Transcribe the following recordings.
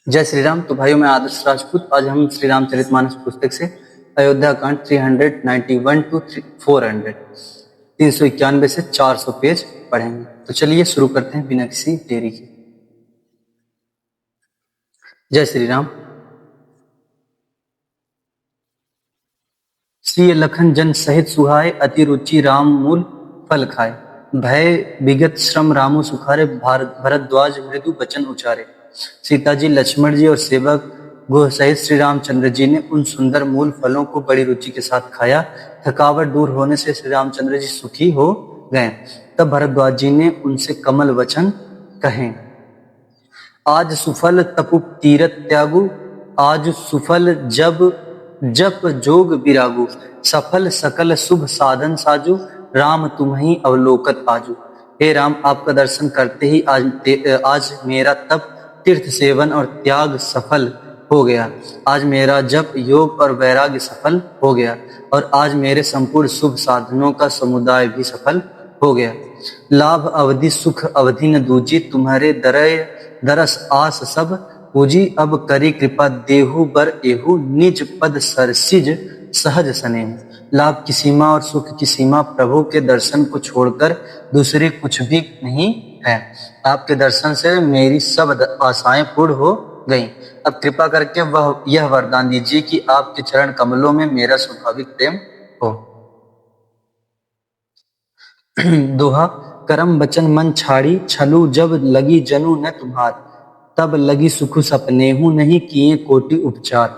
जय श्री राम। तो भाइयों, मैं आदर्श राजपूत। आज हम श्री रामचरितमानस पुस्तक से अयोध्या कांड 391 टू 400 391 से 400 पेज पढ़ेंगे। तो चलिए शुरू करते हैं बिना किसी देरी के। जय श्री राम। श्री लखन जन सहित सुहाए, अति रुचि राम मूल फल खाए। भय विगत श्रम रामु सुखारे, भरद्वाज मृदु वचन उचारे। सीता जी, लक्ष्मण जी और सेवक गुह सहित श्री रामचंद्र जी ने उन सुंदर मूल फलों को बड़ी रुचि के साथ खाया। थकावट दूर होने से श्री रामचंद्र जी सुखी हो गए। तब भरद्वाज जी ने उनसे कमल वचन कहे। आज सुफल तपु तीरथ त्यागु, आज सुफल जप जोग विरागु। सफल सकल शुभ साधन साजु, राम तुम्हीं अवलोकत आजू। हे राम, आपका दर्शन करते ही आज मेरा तप, तीर्थ सेवन और त्याग सफल हो गया। आज मेरा जप, योग और वैराग्य सफल हो गया, और आज मेरे संपूर्ण शुभ साधनों का समुदाय भी सफल हो गया। लाभ अवधि सुख अवधि न दूजी, तुम्हारे दरस आस सब पूजी। अब करी कृपा देहु बर एहु, निज पद सरसिज सहज सनेहु। लाभ की सीमा और सुख की सीमा प्रभु के दर्शन को छोड़कर दूसरी कुछ भी नहीं है। आपके दर्शन से मेरी सब आशाएं पूर्ण हो गईं। अब कृपा करके यह वरदान दीजिए कि आपके चरण कमलों में मेरा स्वाभाविक प्रेम हो। दोहा। करम बचन मन छाड़ी, छलू जब लगी जनु न तुम्हार। तब लगी सुखु सपनेहु, नहीं किए कोटि उपचार।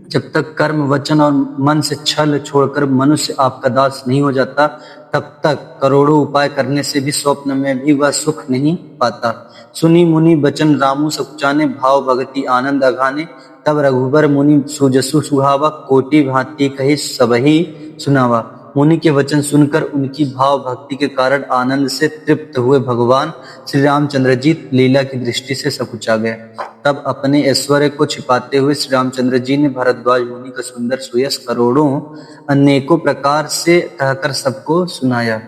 जब तक कर्म वचन और मन से छल छोड़कर मनुष्य आपका दास नहीं हो जाता, तब तक करोड़ों उपाय करने से भी स्वप्न में भी वह सुख नहीं पाता। सुनी मुनि बचन रामु सकुचाने, भाव भगति आनंद अघाने। तब रघुबर मुनि सुजसु सुहावा, कोटि भांति कहि सबहि सुनावा। मुनि के वचन सुनकर उनकी भाव भक्ति के कारण आनंद से तृप्त हुए भगवान श्री रामचंद्र जी लीला की दृष्टि से सकुचा गए। तब अपने ऐश्वर्य को छिपाते हुए श्री रामचंद्र जी ने भरद्वाज मुनि का सुंदर सुयस करोड़ों अनेकों प्रकार से कहकर सबको सुनाया।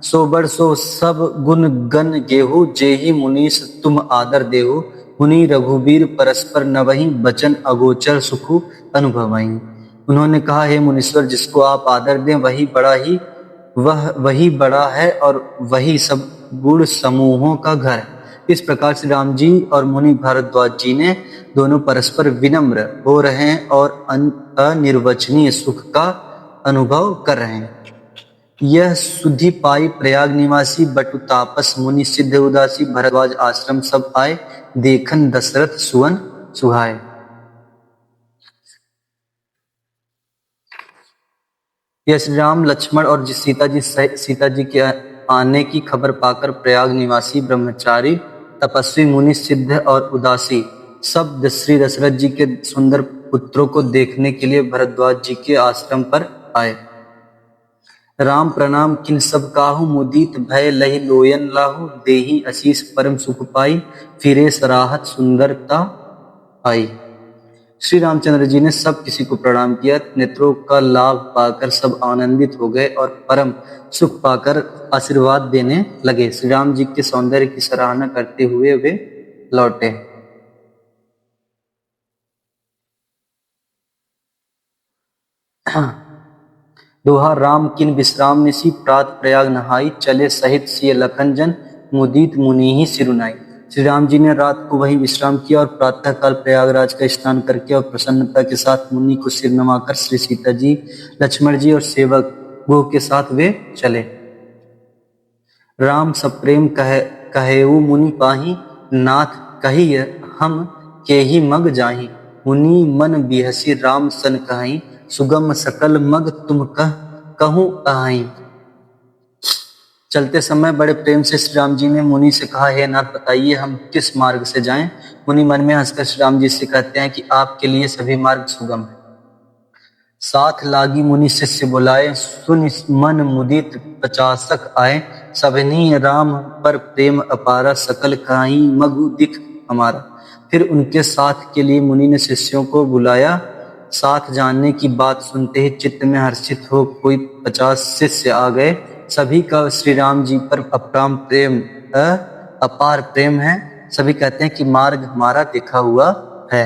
सो बड़ सो सब गुण गन गेहू, जेहि मुनीस तुम आदर देहु। मुनि रघुबीर परस्पर नवहि, बचन अगोचर सुखु अनुभवहि। उन्होंने कहा, हे मुनीश्वर, जिसको आप आदर दें वही बड़ा है और वही सब गुण समूहों का घर है। इस प्रकार से राम जी और मुनि भारद्वाज जी ने दोनों परस्पर विनम्र हो रहे हैं और अनिर्वचनीय सुख का अनुभव कर रहे हैं। यह सुधि पाई प्रयाग निवासी, बटु तापस मुनि सिद्ध उदासी। भरद्वाज आश्रम सब आए, देखन दशरथ सुवन सुहाए। यह श्री राम, लक्ष्मण और सीता जी के आने की खबर पाकर प्रयाग निवासी ब्रह्मचारी, तपस्वी मुनि सिद्ध और उदासी सब श्री दशरथ जी के सुंदर पुत्रों को देखने के लिए भरद्वाज जी के आश्रम पर आए। राम प्रणाम किन सब काहू, मुदीत भय लहि लोयन लाहू। देहि आशीष परम सुख पाई, फिरे सराहत सुंदरता आई। श्री रामचंद्र जी ने सब किसी को प्रणाम किया। नेत्रों का लाभ पाकर सब आनंदित हो गए और परम सुख पाकर आशीर्वाद देने लगे। श्री राम जी के सौंदर्य की सराहना करते हुए वे लौटे। दोहा। राम किन विश्राम निसी, प्रात प्रयाग नहाई। चले सहित सिय लखन जन, मुदीत मुनि ही सिरुनाई। श्री राम जी ने रात को वहीं विश्राम किया और प्रातः काल प्रयागराज का स्नान करके और प्रसन्नता के साथ मुनि को सिर नवाकर श्री सीता जी, लक्ष्मण जी और सेवक गुह के साथ वे चले। राम सप्रेम कहेऊ मुनि पाही, नाथ कही हम केहि मग जाही। मुनि मन बिहसी राम सन कहाई, सुगम सकल मग तुम कहूँ आही। चलते समय बड़े प्रेम से श्री राम जी ने मुनि से कहा, हे नाथ, बताइए हम किस मार्ग से जाएं। मुनि मन में हंसकर श्री राम जी से कहते हैं कि आपके लिए सभी मार्ग सुगम है। साथ लागी मुनि शिष्य बुलाए, सुन मन मुदित 50 आए। सबनी राम पर प्रेम अपारा, सकल काई मगु दिख हमारा। फिर उनके साथ के लिए मुनि ने शिष्यों को बुलाया। साथ जानने की बात सुनते ही चित्त में हर्षित हो कोई 50 शिष्य आ गए सभी का श्री राम जी पर अपार प्रेम है। सभी कहते हैं कि मार्ग हमारा देखा हुआ है।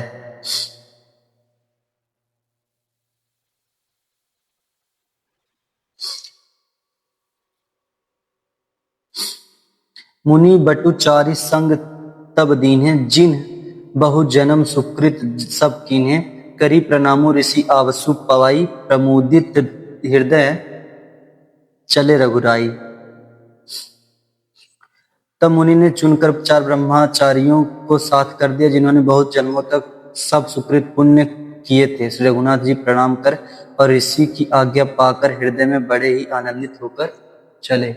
मुनि बटुचारी संग तब दीन्हे, जिन बहु जन्म सुकृत सब कीन्हे। करी प्रणामो ऋषि आवसु पवाई, प्रमुदित हृदय चले रघुराई। तब मुनि ने चुनकर 4 ब्रह्मचारियों को साथ कर दिया, जिन्होंने बहुत जन्मों तक सब सुकृत पुण्य किए थे। श्री रघुनाथ जी प्रणाम कर और ऋषि की आज्ञा पाकर हृदय में बड़े ही आनंदित होकर चले।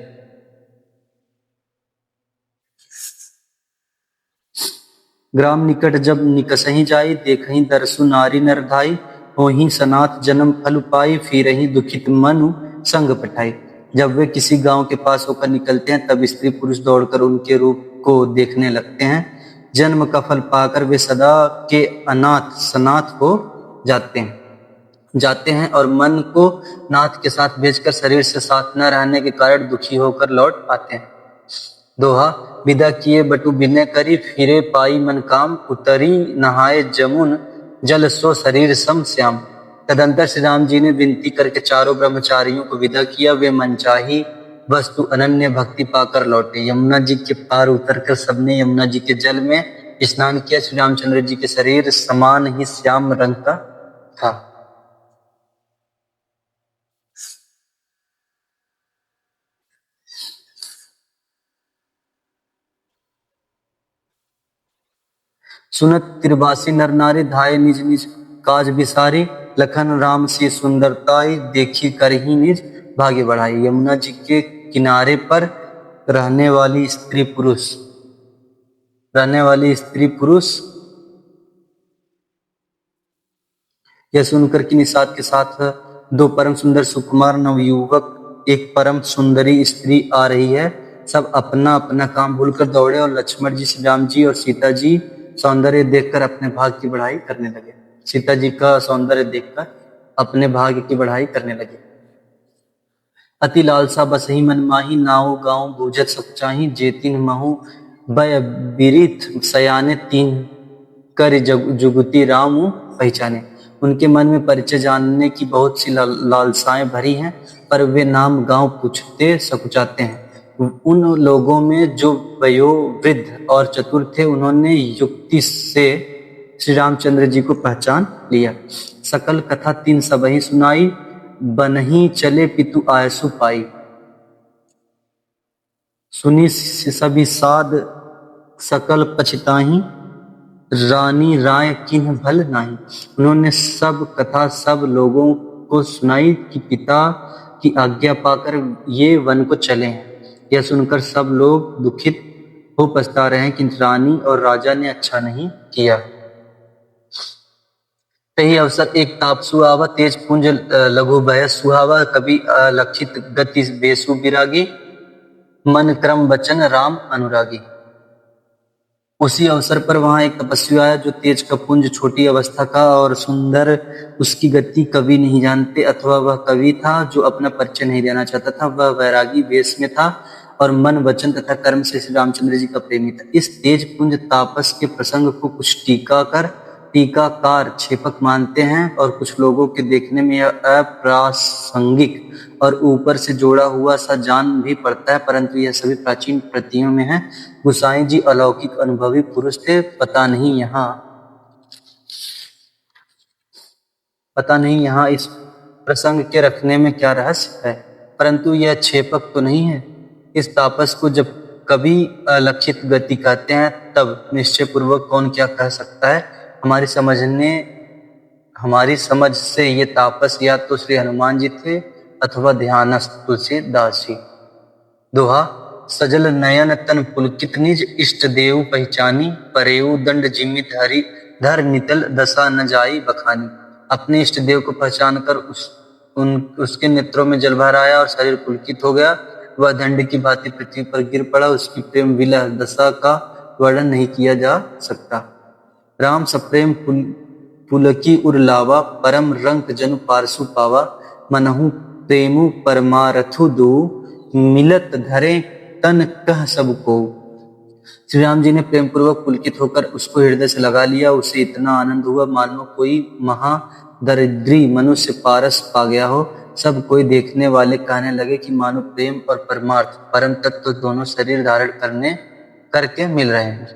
ग्राम निकट जब निकसहि जाई, देखहि दरसु नारी नर धाई। होहि सनाथ जन्म फल पाई, फिरहि दुखित मनु संग पठाई। जब वे किसी गांव के पास होकर निकलते हैं, तब स्त्री पुरुष दौड़कर उनके रूप को देखने लगते हैं। जन्म का फल पाकर वे सदा के अनाथ सनाथ हो जाते हैं और मन को नाथ के साथ भेजकर शरीर से साथ न रहने के कारण दुखी होकर लौट आते हैं। दोहा। विदा किए बटु बिनय करी, फिरे पाई मन काम। उतरी नहाए जमुन, जल सो शरीर सम श्याम। तदंतर श्री राम जी ने विनती करके चारों ब्रह्मचारियों को विदा किया। वे मनचाही वस्तु अनन्य भक्ति पाकर लौटे। यमुना जी के पार उतरकर सबने यमुना जी के जल में स्नान किया। श्री रामचंद्र जी के शरीर समान ही श्याम रंग का था। सुनत तिरबासी नर नारी, धाये निज निज काज बिसारी। लखन राम सी सुंदरताई, देखी करही निज भाग्य बढ़ाई। यमुना जी के किनारे पर रहने वाली स्त्री पुरुष यह सुनकर कि निषाद के साथ 2 परम सुंदर सुकुमार नवयुवक, एक परम सुंदरी स्त्री आ रही है, सब अपना अपना काम भूलकर दौड़े और लक्ष्मण जी, श्री राम जी और सीता जी सौंदर्य देखकर अपने भाग्य की बढ़ाई करने लगे। सीता जी का सौंदर्य देखकर अपने भाग्य की बढ़ाई करने लगे। अति लालसा बसहि मन माही, नाव गांव बूझत सब चाही। जेतिन महु बय बिरिथ, सयाने तीन कर जुगुति राम पहचाने। उनके मन में परिचय जानने की बहुत सी लालसाएं भरी हैं, पर वे नाम गांव पूछते सकुचाते हैं। उन लोगों में जो वयोवृद्ध और चतुर थे, उन्होंने युक्ति से श्री रामचंद्र जी को पहचान लिया। सकल कथा 3 सबहि सुनाई, बनहि चले पितु आयसु पाई। सुनी सभी साध सकल पछताही, रानी राय किन्ह भल नाही। उन्होंने सब कथा सब लोगों को सुनाई कि पिता की आज्ञा पाकर ये वन को चले हैं। यह सुनकर सब लोग दुखित हो पछता रहे हैं कि रानी और राजा ने अच्छा नहीं किया। तही अवसर एक तापसु आवा, तेज पुंज लघु भय सुहावा। कभी लक्षित गति बेसु विरागी, मन क्रम वचन राम अनुरागी। उसी अवसर पर वहां एक तपस्वी आया, जो तेज का पुंज, छोटी अवस्था का और सुंदर। उसकी गति कवि नहीं जानते, अथवा वह कवि था जो अपना परिचय नहीं देना चाहता था। वह वैरागी वेश में था और मन वचन तथा कर्म से श्री रामचंद्र जी का प्रेमी था। इस तेज पुंज तापस के प्रसंग को कुछ टीकाकार क्षेपक मानते हैं और कुछ लोगों के देखने में यह अप्रासंगिक और ऊपर से जोड़ा हुआ सा जान भी पड़ता है, परंतु यह सभी प्राचीन प्रतियों में है। गोसाई जी अलौकिक अनुभवी पुरुष थे। पता नहीं यहाँ इस प्रसंग के रखने में क्या रहस्य है, परंतु यह क्षेपक तो नहीं है। इस तापस को जब कभी अलक्षित गति कहते हैं, तब निश्चय पूर्वक कौन क्या कह सकता है। हमारी समझ से ये तापस या तो श्री हनुमान जी थे अथवा ध्यानस्थ तुलसीदास जी। दोहा। सजल नयन तन पुलकित निज, इष्ट देव पहचानी। परेऊ दंड जिमित हरि, धर नितल दशा न जाई बखानी। अपने इष्ट देव को पहचान कर उसके नेत्रों में जल भर आया और शरीर पुलकित हो गया। वह दंड की भांति पृथ्वी पर गिर पड़ा। उसकी प्रेम विलह दशा का वर्णन नहीं किया जा सकता। राम सप्रेम पुलकी उर लावा, परम रंक जनु पारसु पावा। मनहु प्रेमु परमारथु दो, मिलत धरे तन कह सबको। श्री राम जी ने प्रेम पूर्वक पुलकित होकर उसको हृदय से लगा लिया। उसे इतना आनंद हुआ मानो कोई महादरिद्री मनुष्य पारस पा गया हो। सब कोई देखने वाले कहने लगे कि मानो प्रेम और परमार्थ परम तत्व दोनों शरीर धारण करके मिल रहे हैं।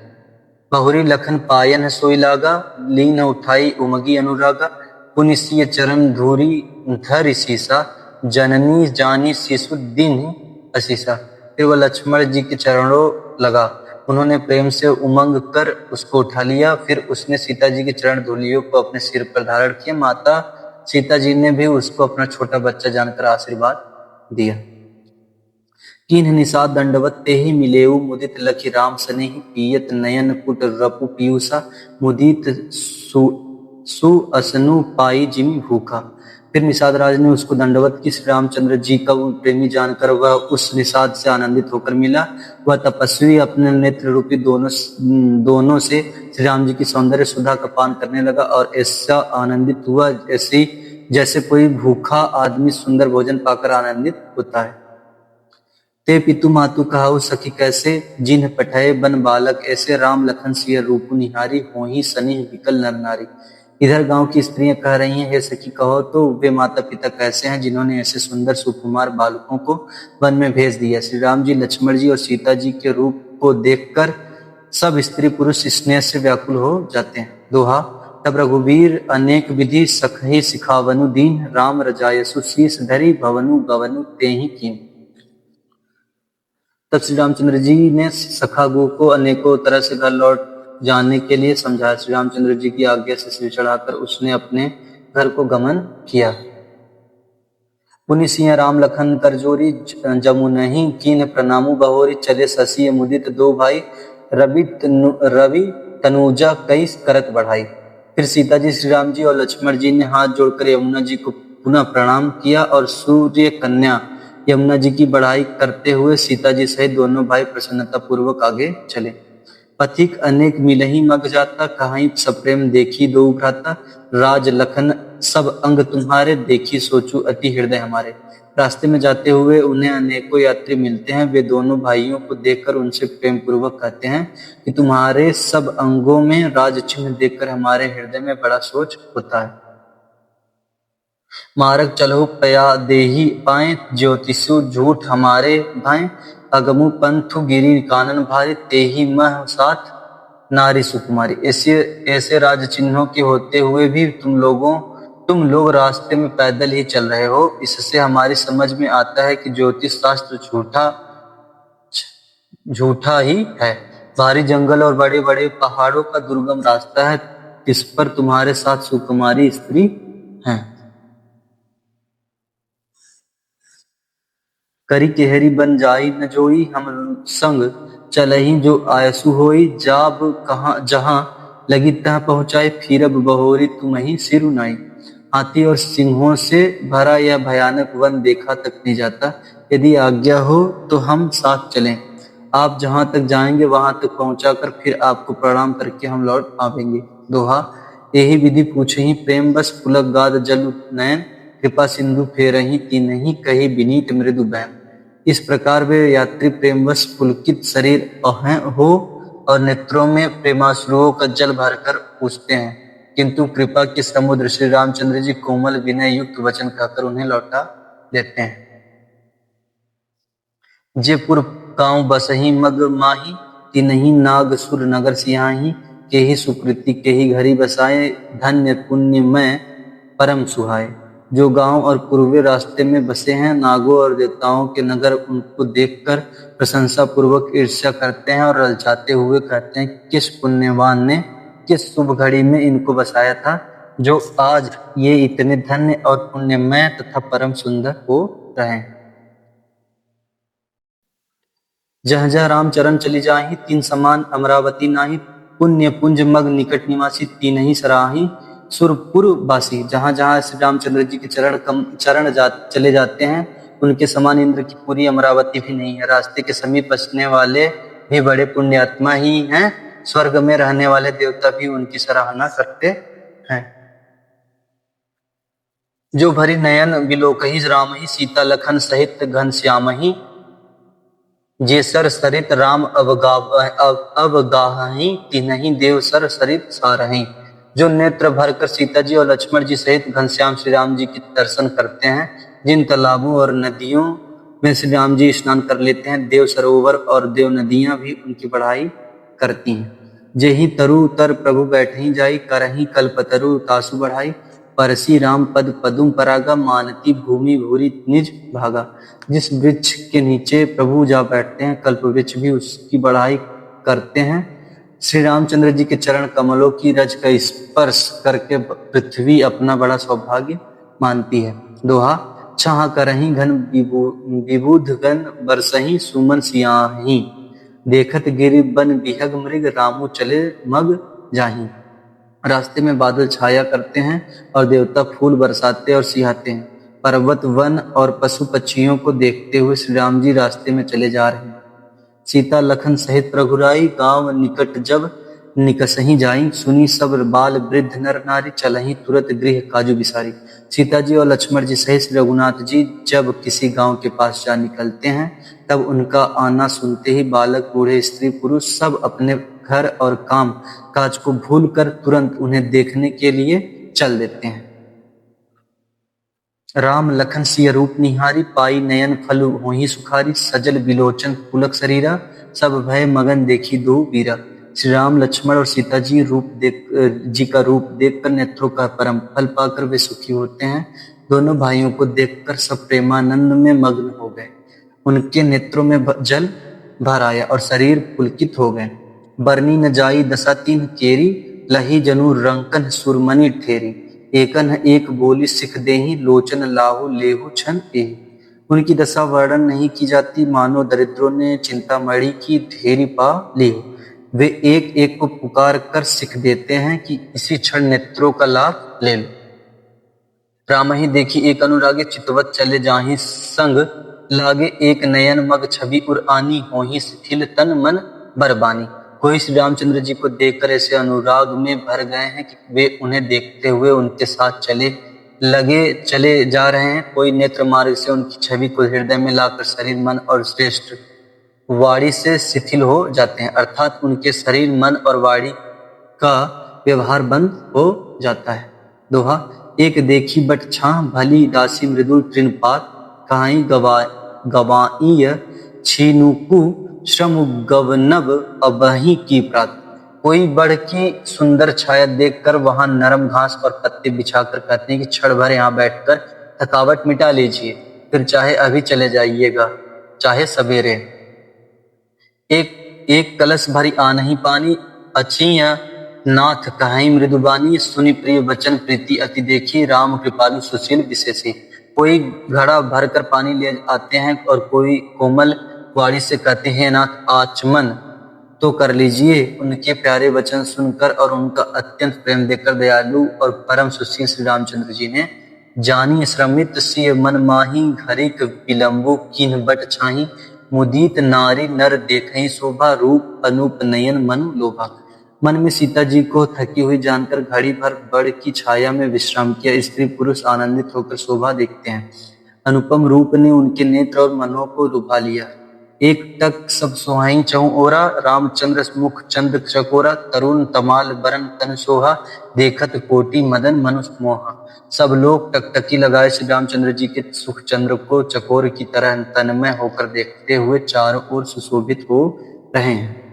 बहुरी लखन पायन सोई लागा, लीन उठाई उमगी अनुरागा। पुनिसिय चरण धूरी धर सीसा, जननी जानी शिशु दिन असीसा। फिर वह लक्ष्मण जी के चरणों लगा। उन्होंने प्रेम से उमंग कर उसको उठा लिया। फिर उसने सीता जी के चरण धूलियों को अपने सिर पर धारण किया। माता सीता जी ने भी उसको अपना छोटा बच्चा जानकर आशीर्वाद दिया। किन्ह निषाद दंडवत तेहि मिलेऊ, मुदित लखि राम सनेहि। पियत नयन कुट रपु पीयूषा, मुदित सुअसनु पाई जिमि भूखा। फिर निषाद राज ने उसको दंडवत की। श्री रामचंद्र जी का प्रेमी जानकर वह उस निषाद से आनंदित होकर मिला। वह तपस्वी अपने नेत्र रूपी दोनों से श्री राम जी की सौंदर्य सुधा का पान करने लगा और ऐसा आनंदित हुआ जैसे कोई भूखा आदमी सुंदर भोजन पाकर आनंदित होता है। ते पितु मातु कहाऊ सखी कैसे, जिन्ह पठय बन बालक ऐसे। राम लखन सिय रूप निहारी, होहि सनिह विकल नर नारी। इधर गांव की स्त्रियां कह रही हैं, हे सखी कहो तो वे माता पिता कैसे हैं जिन्होंने ऐसे सुंदर सुकुमार बालकों को वन में भेज दिया। श्री राम जी, लक्ष्मण जी और सीता जी के रूप को देखकर सब स्त्री पुरुष स्नेह से व्याकुल हो जाते हैं। दोहा। तब रघुवीर अनेक विधि सखहि सिखावनु दीन, राम रजायसु शीस धरि भवनु गवनु तेहि कीन। तब श्री रामचंद्र जी ने सखा गो को अनेकों तरह से घर लौट जाने के लिए समझाया। श्री रामचंद्र जी की आज्ञा से सिर चढ़ाकर उसने अपने घर को गमन किया। पुनि सिंह राम लखन करजोरी, जमुनहि कीन प्रणामु बहोरी। चले शशि मुदित दो भाई, रवि तनुजा कई करत बढ़ाई। फिर सीता जी, श्री राम जी और लक्ष्मण जी ने हाथ जोड़कर यमुना जी को पुनः प्रणाम किया और सूर्य कन्या यमुना जी की बढ़ाई करते हुए सीता जी सहित दोनों भाई प्रसन्नता पूर्वक आगे चले। पथिक अनेक मिलहि मग जाता, कहाई सप्रेम देखी दो भ्राता। राज लखन सब अंग तुम्हारे, देखी सोचू अति हृदय हमारे। रास्ते में जाते हुए उन्हें अनेकों यात्री मिलते हैं। वे दोनों भाइयों को देखकर उनसे प्रेम पूर्वक कहते हैं कि तुम्हारे सब अंगों में राज चिन्ह देखकर हमारे हृदय में बड़ा सोच होता है। मारक चलो पया देही पाए, ज्योतिषु झूठ हमारे भाए। अगमु पंथु गिरी कानन भारी, तेही मह साथ नारी सुकुमारी। ऐसे राज चिन्हों के होते हुए भी तुम लोग रास्ते में पैदल ही चल रहे हो। इससे हमारी समझ में आता है कि ज्योतिष शास्त्र झूठा ही है। भारी जंगल और बड़े बड़े पहाड़ों का दुर्गम रास्ता है, इस पर तुम्हारे साथ सुकुमारी स्त्री हैं। करी केहरी बन जाई न जोई, हम संग चलही जो आयसु होई। जाब कहाँ जहां लगी तह पहुंचाए, फिरब बहोरी तुम्हि सिरु नाई। हाथी और सिंहों से भरा यह भयानक वन देखा तक नहीं जाता। यदि आज्ञा हो तो हम साथ चलें। आप जहां तक जाएंगे वहां तक पहुंचाकर फिर आपको प्रणाम करके हम लौट आवेंगे। दोहा। यही विधि पूछही प्रेम बस, पुलक गाद जल नयन। कृपा सिंधु फेरही तीनहि, कही विनीत मृदु बैन। इस प्रकार वे यात्री प्रेमवश पुलकित शरीर हो और नेत्रों में प्रेमाश्रुओं का जल भरकर पूछते हैं, किंतु कृपा के समुद्र श्री रामचंद्र जी कोमल विनय युक्त वचन कहकर उन्हें लौटा देते हैं। जयपुर गांव बसही मग माही, तिनहि नाग सुर नगर सियाही। केहि सुकृति केहि घरी बसाए, धन्य पुण्य में परम सुहाए। जो गांव और पूर्वी रास्ते में बसे हैं, नागों और देवताओं के नगर उनको देखकर प्रशंसा पूर्वक ईर्ष्या करते हैं और ललचाते हुए कहते हैं, किस पुण्यवान ने किस शुभ घड़ी में इनको बसाया था, जो आज ये इतने धन्य और पुण्यमय तथा परम सुंदर हो रहे हैं। जह जह राम चरण चली जाही, तीन समान अमरावती नाही। पुण्य पुंज मग निकट निवासी, तीन ही सराही सुरपुर बासी। जहां जहां श्री रामचंद्र जी के चरण चले जाते हैं, उनके समान इंद्र की पूरी अमरावती भी नहीं है। रास्ते के समीप बसने वाले भी बड़े पुण्यात्मा ही हैं। स्वर्ग में रहने वाले देवता भी उनकी सराहना करते हैं। जो भरी नयन बिलोकहि राम ही, सीता लखन सहित घनश्याम ही। जे सर सरित राम अवगाही तिन्हि देव सर सरित सारहीं। जो नेत्र भरकर सीता जी और लक्ष्मण जी सहित घनश्याम श्री राम जी के दर्शन करते हैं, जिन तालाबों और नदियों में श्री राम जी स्नान कर लेते हैं, देव सरोवर और देव नदियां भी उनकी बढ़ाई करती हैं। जेहि तरु तर प्रभु बैठही जाई, करही कल्पतरु तासु बढ़ाई। परसी राम पद पदुम परागा, मानती भूमि भूरि निज भागा। जिस वृक्ष के नीचे प्रभु जा बैठते हैं, कल्प वृक्ष भी उसकी बढ़ाई करते हैं। श्री रामचंद्र जी के चरण कमलों की रज का स्पर्श करके पृथ्वी अपना बड़ा सौभाग्य मानती है। दोहा, छाह करही घन विबुध गन, बरसही सुमन सियाही। देखत गिरि बन बिहग मृग, रामू चले मग जाही। रास्ते में बादल छाया करते हैं और देवता फूल बरसाते और सिहाते हैं। पर्वत वन और पशु पक्षियों को देखते हुए श्री राम जी रास्ते में चले जा रहे हैं। सीता लखन सहित रघुराई, गांव निकट जब निकसही जाई। सुनी सब बाल वृद्ध नर नारी, चलही तुरत गृह काजू बिसारी। सीता जी और लक्ष्मण जी सहित श्री रघुनाथ जी जब किसी गांव के पास जा निकलते हैं, तब उनका आना सुनते ही बालक बूढ़े स्त्री पुरुष सब अपने घर और काम काज को भूलकर तुरंत उन्हें देखने के लिए चल देते हैं। राम लखन सिय रूप निहारी, पाई नयन फल होहि सुखारी। सजल बिलोचन पुलक शरीरा, सब भय मगन देखी दो वीरा। श्री राम लक्ष्मण और सीता जी का रूप देखकर नेत्रों का परम फल पाकर वे सुखी होते हैं। दोनों भाइयों को देखकर सब प्रेमानंद में मग्न हो गए। उनके नेत्रों में जल भर आया और शरीर पुलकित हो गए। बरनी न जाई दशा तीन केरी, लही जनु रंकन सुरमणि ठेरी। एकन एक बोली सिख देही, लोचन लाहु लेहु छन एहि। उनकी दशा वर्णन नहीं की जाती, मानो दरिद्रों ने चिंतामणि की ढेरी पा ली हो। वे एक एक को पुकार कर सिख देते हैं कि इसी क्षण नेत्रों का लाभ ले लो। राम ही देखी एक अनुरागे, चितवत चले जाहि संग लागे। एक नयन मग छवि उर आनी, होहि शिथिल तन मन बरबानी। कोई श्री रामचंद्र जी को देखकर ऐसे अनुराग में भर गए हैं कि वे उन्हें देखते हुए उनके साथ चले जा रहे हैं। कोई नेत्र मार्ग से उनकी छवि को हृदय में लाकर शरीर मन और श्रेष्ठ वाणी से शिथिल हो जाते हैं, अर्थात उनके शरीर मन और वाणी का व्यवहार बंद हो जाता है। दोहा, एक देखी बट छाह, भली दासी मृदुल तृणपात। कहाई गवाई छीनुकु, श्रम गवनब अबही की प्रात। कोई बढ़ की सुंदर छाया देखकर वहां नरम घास और पत्ते बिछाकर कहते हैं कि क्षण भर यहाँ बैठकर थकावट मिटा लीजिए, फिर चाहे अभी चले जाइएगा, चाहे सवेरे। एक कलश भरी आ नहीं पानी, अछिया नाथ कहाई मृदुबानी। सुनि प्रिय वचन प्रीति अति देखी, राम कृपालु सुशील विशेषी। कोई घड़ा भरकर पानी ले आते हैं और कोई कोमल वाणी से कहते हैं, नाथ आचमन तो कर लीजिए। उनके प्यारे वचन सुनकर और उनका अत्यंत प्रेम देकर दयालु और परम सुशील श्री रामचंद्र जी ने जानी श्रमित सिय मन माही, घरिक विलंबु किन्ह बट छाही। मुदीत नारी नर देखहि शोभा, रूप अनूप नयन मनु लोभा। मन में सीता जी को थकी हुई जानकर घड़ी भर बड़ की छाया में विश्राम किया। स्त्री पुरुष आनंदित होकर शोभा देखते हैं। अनुपम रूप ने उनके नेत्र और मनों को लुभा लिया। एक टक सब सुहाई चहु ओरा, रामचंद्र मुख चंद्र चकोरा। तरुण तमाल बरन तन सोहा, देखत कोटि मदन मनुष्य मोहा। सब लोग टकटकी लगाए श्री रामचंद्र जी के सुख चंद्र को चकोर की तरह तन्मय होकर देखते हुए चारों ओर सुशोभित हो रहे हैं।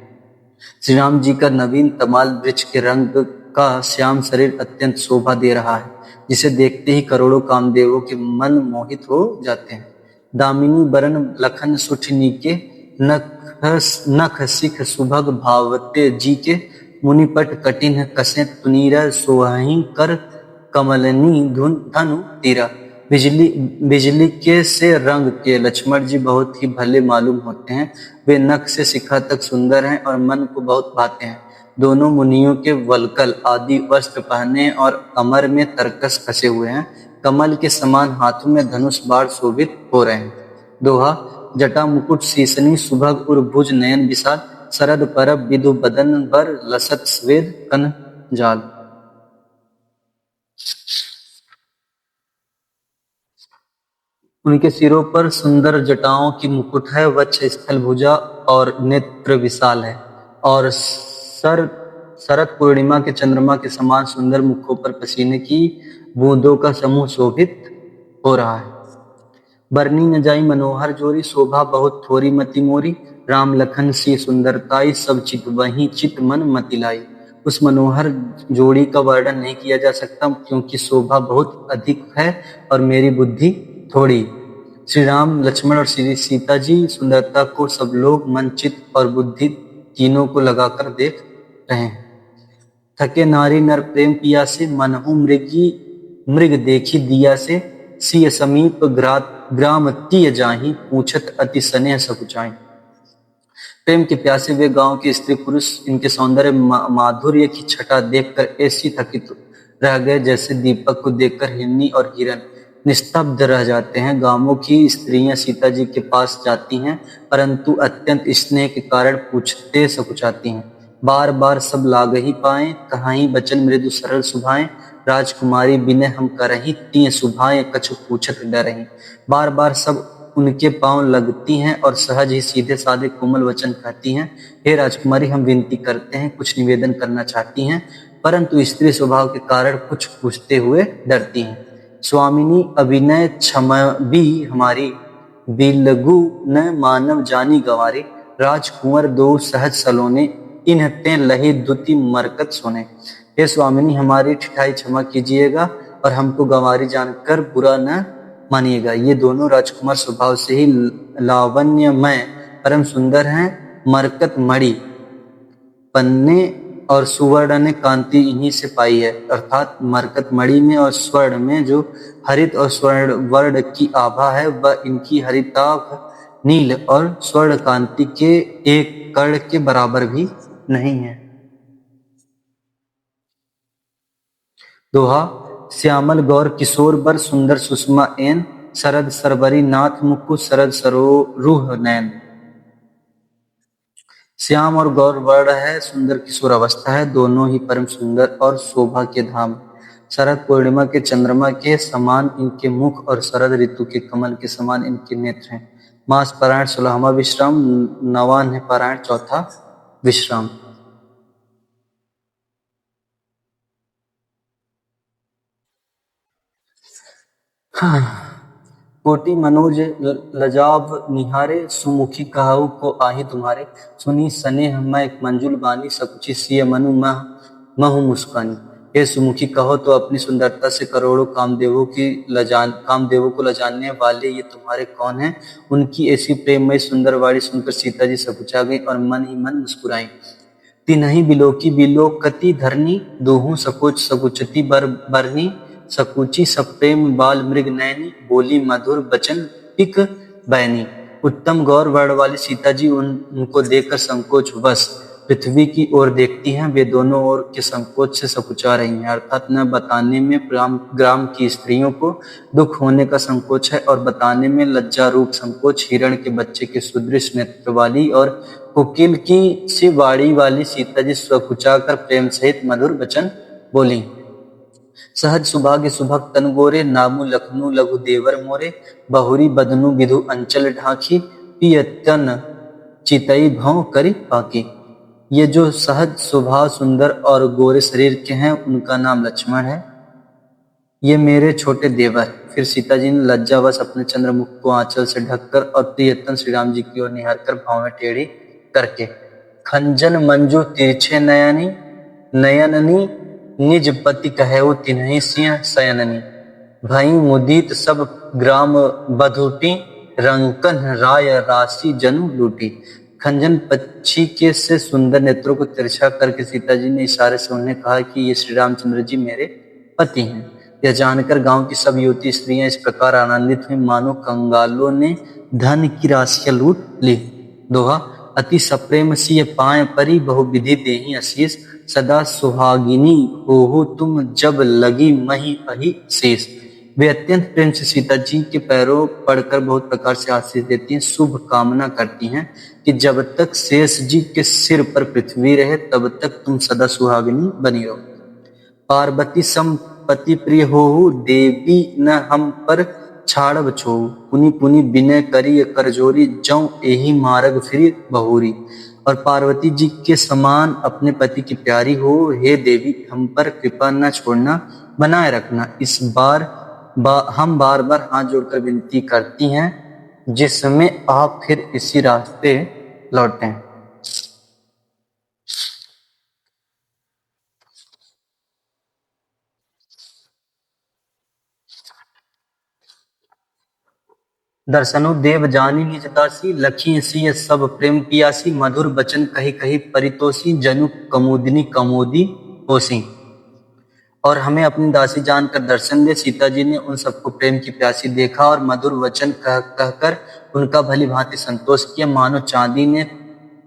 श्री राम जी का नवीन तमाल वृक्ष के रंग का श्याम शरीर अत्यंत शोभा दे रहा है, जिसे देखते ही करोड़ों कामदेवों के मन मोहित हो जाते हैं। दामिनी बरन लखन सुठ नीके, नख सिख सुभग भावते जी के। मुनिपट कटिन कसे तुनीरा, सोहहि कर कमलनी धनु तीरा। बिजली के से रंग के लक्ष्मण जी बहुत ही भले मालूम होते हैं। वे नख से शिखा तक सुंदर हैं और मन को बहुत भाते हैं। दोनों मुनियों के वल्कल आदि वस्त्र पहने और कमर में तरकस कसे हुए हैं। कमल के समान हाथों में धनुष बाण शोभित हो रहे हैं। दोहा, जटा मुकुट शीसनी सुभग उर भुज नयन विशाल। शरद परब विदु बदन बर, लसत स्वेद कन जाल। उनके सिरों पर सुंदर जटाओं की मुकुट है, वक्ष स्थल भुजा और नेत्र विशाल है, और शरद पूर्णिमा के चंद्रमा के समान सुंदर मुखों पर पसीने की बूंदों का समूह शोभित हो रहा है। बरनी न जाई मनोहर जोरी, शोभा बहुत थोरी मति मोरी, राम लखन सी सुंदरताई, सब चित वही चित मन मति लाई। उस मनोहर जोड़ी का वर्णन नहीं किया जा सकता, क्योंकि शोभा बहुत अधिक है और मेरी बुद्धि थोड़ी। श्री राम लक्ष्मण और श्री सीता जी सुंदरता को सब लोग मन चित्त और बुद्धि तीनों को लगाकर देख रहे हैं। थके नारी नर प्रेम पिया से, मनहु मृग देखी दिया से, सिय समीप ग्राम तीय जाहि, पूछत अति स्नेह सकुचाई। प्रेम के प्यासे वे गांव के स्त्री पुरुष इनके सौंदर्य माधुर्य की छटा देखकर ऐसी थकित रह गए जैसे दीपक को देखकर हिरनी और हिरन निस्तब्ध रह जाते हैं। गांवों की स्त्रियां सीता जी के पास जाती हैं, परंतु अत्यंत स्नेह के कारण पूछते सकुचाती हैं। बार बार सब लाग ही पाए, कहाई बचन मृदु सरल सुभाएं, राजकुमारी बिने हम करही, तीय सुभाएं कछु पूछत डरही। बार बार सब उनके पांव लगती हैं और सहज ही सीधे साधे कोमल वचन कहती हैं, हे राजकुमारी, हम विनती करते हैं, कुछ निवेदन करना चाहती हैं, परंतु स्त्री स्वभाव के कारण कुछ पूछते हुए डरती हैं। स्वामिनी अभिनय क्षमबी हमारी, बिलगु न मानव जानी गवारी, राजकुंवर दो सहज सलोने, इन्हते लही दुति मरकत सोने। हे स्वामिनी, हमारी ठिठाई क्षमा कीजिएगा और हमको गंवारी जानकर बुरा न मानिएगा। ये दोनों राजकुमार स्वभाव से ही लावण्यमय परम सुंदर हैं। मरकत मणि पन्ने और सुवर्ण ने कांति इन्हीं से पाई है, अर्थात मरकत मणि में और स्वर्ण में जो हरित और स्वर्ण वर्ण की आभा है, वह इनकी हरिताभ नील और स्वर्ण कांति के एक कण के बराबर भी नहीं है। दोहा। श्यामल गौर किशोर बर, सुंदर सुषमा एन, शरद सरबरी नाथ मुकुट, शरद सरोरुह नैन। श्याम और गौर वर्ण है, सुंदर किशोर अवस्था है, दोनों ही परम सुंदर और शोभा के धाम। शरद पूर्णिमा के चंद्रमा के समान इनके मुख और शरद ऋतु के कमल के समान इनके नेत्र हैं। मास पारायण 16वां विश्राम, नवान पारायण 4था विश्राम। कोटि मनोज लजाव निहारे, सुमुखी कहाऊ को आही तुम्हारे, सुनी स्नेह मैं मंजुल बानी, सकुचि सिय मनु महु मुस्कानी। हे सुमुखी, कहो तो अपनी सुंदरता से करोड़ों कामदेवों को लजाने वाले ये तुम्हारे कौन हैं। उनकी ऐसी प्रेममय सुंदर वाणी सुनकर सीता जी सकुचा गई और मन ही मन मुस्कुराई। तिन्हि बिलोकी बिलोकति धरनी, दोहू सकुच सकुचती बरनी, सकुची सप्रेम बाल मृग नैनी, बोली मधुर बचन पिक बैनी। उत्तम गौर वर्ण वाली सीता जी उनको देखकर संकोच वश पृथ्वी की ओर देखती हैं। वे दोनों ओर के संकोच से सकुचा रही हैं, अर्थात न बताने में ग्राम की स्त्रियों को दुख होने का संकोच है और बताने में लज्जा रूप संकोच। हिरण के बच्चे के सुदृढ़ नेत्र वाली और कोकिल की सी वाणी वाली सीता जी सकुचा कर प्रेम सहित मधुर वचन बोली। सहज सुभाग्य सुभग तन गोरे, नामु लखनु लघु देवर मोरे, बहुरी बदनु विधु अंचल ढाकी, पियतन चितई भौं करी पाकी। ये जो सहज स्वभाव सुंदर और गोरे शरीर के हैं, उनका नाम लक्ष्मण है। ये मेरे छोटे देवर। फिर सीता जी ने लज्जावश अपने चंद्रमुख को आंचल से ढककर और प्रियतन श्री राम जी की ओर निहार कर भावें टेढ़ी करके, खंजन मंजू तिरछे नयनी, नयननी निज पति कहेऊ तिन्हि सिंह शयननी, भई मुदित सब ग्राम बधुटी, रंकन राय राशि जनु लूटी। खंजन पक्षी के से सुंदर नेत्रों को तिरछा करके सीता जी ने इशारे से उन्हें कहा कि ये श्री रामचंद्र जी मेरे पति हैं। यह जानकर गांव की सब युवती स्त्रियां इस प्रकार आनंदित हुई मानो कंगालों ने धन की राशियां लूट ली। दोहा। अति सप्रेम सिय पाए परी, बहु विधि देहि आशीष, सदा सुहागिनी होहु तुम जब लगी मही अहि शेष। वे अत्यंत प्रेम से सीता जी के पैरों पड़कर बहुत प्रकार से आशीष देती हैं, शुभ कामना करती हैं कि जब तक शेष जी के सिर पर पृथ्वी रहे तब तक तुम सदा सुहागिनी बनी रहो। पार्वती संपति प्रिय होहु, देवी न हम पर छाड़ब छो, पुनि पुनि विनय करी करजोरी, जौ एही मार्ग फिर बहुरी। और पार्वती जी के समान अपने पति की प्यारी हो, हे देवी हम पर कृपा न छोड़ना, बनाए रखना। इस बार हम बार बार हाथ जोड़कर विनती करती हैं, जिसमें आप फिर इसी रास्ते लौटें। दर्शनो देव जानी निज दासी, लखी सिय सब प्रेम पियासी, मधुर बचन कही कही परितोषी, जनु कमुदिनी कमोदी होसी। और हमें अपनी दासी जानकर दर्शन दे। सीता जी ने उन सबको प्रेम की प्यासी देखा और मधुर वचन कहकर उनका भली भांति संतोष किया, मानो चांदी ने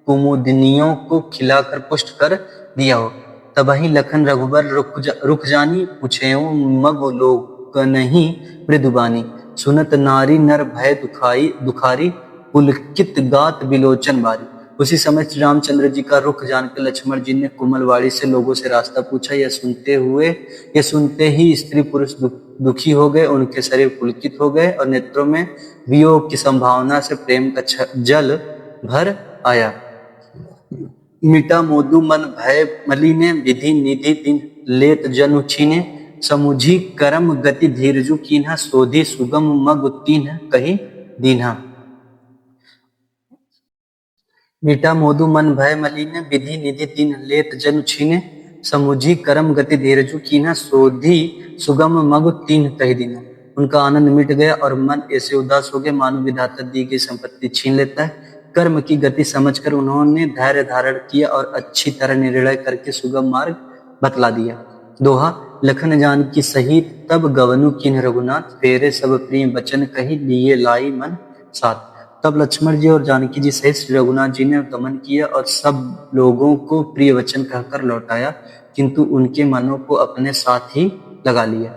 कुमुदिनियों को खिलाकर पुष्ट कर दिया हो। तबहि लखन रघुबर रुख जानी, पूछेऊ मग लोक नहीं मृदुबानी, सुनत नारी नर भय दुखारी, पुलकित गात बिलोचन बारी। उसी समय श्री रामचंद्र जी का रुख जानकर लक्ष्मण जी ने कोमलवाड़ी से लोगों से रास्ता पूछा। यह सुनते ही स्त्री पुरुष दुखी हो गए, उनके शरीर पुलकित हो गए और नेत्रों में वियोग की संभावना से प्रेम का जल भर आया। मिटा मोदु मन भय मलिने, विधि निधि दिन लेत जनु छीने, समुझी करम गति धीरजु कीन्हा, सोधी सुगम मग तीन्ह कही दीन्हा। मीठा मोदु मन भय मलिने, विधि निधि दिन लेत जनु छीने, समुझी करम गति धीरजु कीन्हा, सोधी सुगम मग तीन्ह कही दीन्हा। उनका आनंद मिट गया और मन ऐसे उदास हो गया मानो विधाता दी गई संपत्ति छीन लेता है। कर्म की गति समझकर उन्होंने धैर्य धारण किया और अच्छी तरह निर्णय करके सुगम मार्ग बतला दिया। दोहा लखन जानकी सहित तब गवनु कीन्ह रघुनाथ, फेरे सब प्रिय वचन कही लिए लाई मन साथ। तब लक्ष्मण जी और जानकी जी सहित श्री रघुनाथ जी ने गमन किया और सब लोगों को प्रिय वचन कहकर लौटाया, किंतु उनके मनों को अपने साथ ही लगा लिया।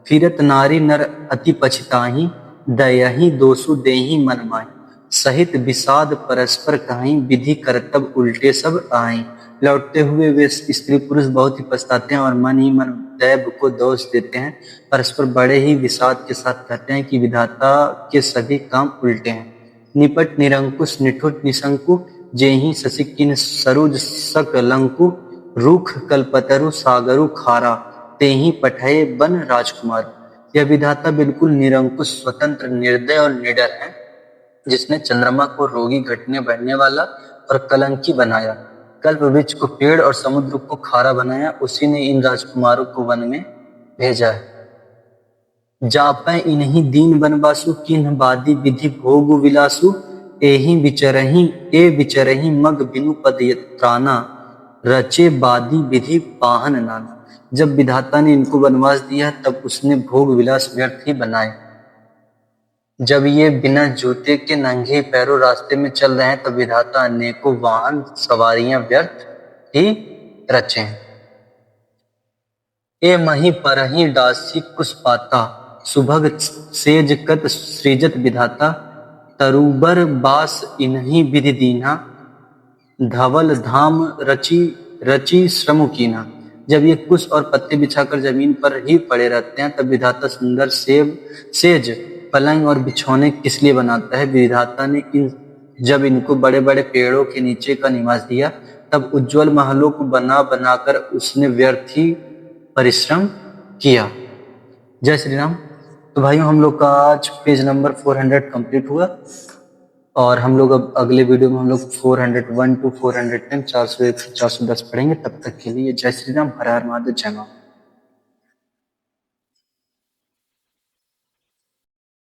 फिरत नारी नर अति पछताही, दयहि दोसु देहि मन माही, सहित विषाद परस्पर कहाई, विधि करतब उल्टे सब आई। लौटते हुए वे स्त्री पुरुष बहुत ही पछताते हैं और मन ही मन दैव को दोष देते हैं। परस्पर बड़े ही विषाद के साथ कहते हैं कि विधाता के सभी काम उल्टे हैं। निपट निरंकुश निठुर निशंकु, जेहि शशिकिन सरुज सकलंकु, रूख कल्पतरु सागरु खारा, तेहि पठये बन राजकुमार। यह विधाता बिल्कुल निरंकुश स्वतंत्र निर्दय और निडर है, जिसने चंद्रमा को रोगी घटने बढ़ने वाला और कलंकी बनाया, कल्प वृक्ष को पेड़ और समुद्र को खारा बनाया, उसी ने इन राजकुमारों को वन में भेजा है। जापै इन्हीं दीन बनवासु, किन्ह बादी विधि भोग विलासु, एहि विचरहि मग बिनु पद त्राना, रचे बादी विधि पाहन नाना। जब विधाता ने इनको वनवास दिया तब उसने भोग विलास व्यर्थ ही बनाए। जब ये बिना जूते के नंगे पैरों रास्ते में चल रहे हैं तब विधाता अनेकों वाहन सवारियां व्यर्थ ही रचे। ए मही परही दासी कुस पाता, सुभग सेज कत सृजत विधाता, तरुबर बास इन्हीं विधि दीना, धवल धाम रची रची श्रम कीना। जब ये कुश और पत्ते बिछाकर जमीन पर ही पड़े रहते हैं तब विधाता सुंदर सेज पलंग और बिछौने किस लिए बनाता है। विधाता ने जब इनको बड़े बड़े पेड़ों के नीचे का निवास दिया तब उज्जवल महलों को बनाकर उसने व्यर्थ ही परिश्रम किया। जय श्री राम। तो भाइयों हम लोग का आज पेज नंबर 400 कंप्लीट हुआ और हम लोग अब अगले वीडियो में हम लोग 401 to 410 401 से 410 पढ़ेंगे। तब तक के लिए जय श्री राम, हर हर महादेव, जय मां।